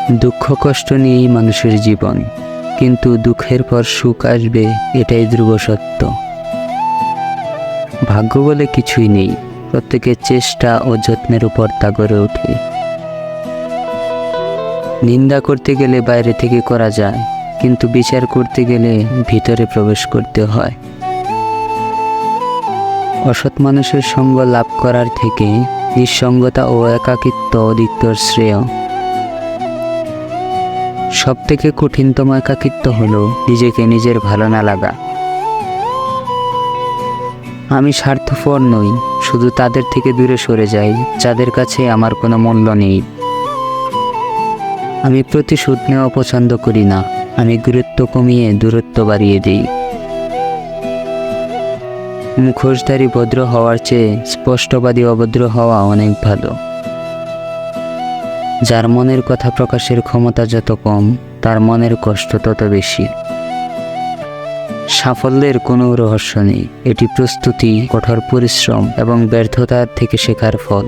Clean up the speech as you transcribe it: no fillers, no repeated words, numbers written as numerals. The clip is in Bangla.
দুঃখ কষ্ট নিয়েই মানুষের জীবন, কিন্তু দুঃখের পর সুখ আসবে এটাই ধ্রুব সত্য। ভাগ্য বলে কিছুই নেই, প্রত্যেকের চেষ্টা ও যত্নের উপর তা গড়ে ওঠে। নিন্দা করতে গেলে বাইরে থেকে করা যায়, কিন্তু বিচার করতে গেলে ভিতরে প্রবেশ করতে হয়। অসৎ মানুষের সঙ্গ লাভ করার থেকে নিঃসঙ্গতা ও একাকিত্ব অধিকতর শ্রেয়। সবথেকে কঠিনতম একাকিত্ব হলো নিজেকে নিজের ভালো না লাগা। আমি স্বার্থপর নই, শুধু তাদের থেকে দূরে সরে যাই যাদের কাছে আমার কোনো মূল্য নেই। আমি প্রতিশোধ নেওয়া পছন্দ করি না, আমি গুরুত্ব কমিয়ে দূরত্ব বাড়িয়ে দিই। মুখোশধারী ভদ্র হওয়ার চেয়ে স্পষ্টবাদী অভদ্র হওয়া অনেক ভালো। যার মনের কথা প্রকাশের ক্ষমতা যত কম, তার মনের কষ্ট তত বেশি। সাফল্যের কোনো রহস্য নেই, এটি প্রস্তুতি, কঠোর পরিশ্রম এবং ব্যর্থতার থেকে শেখার ফল।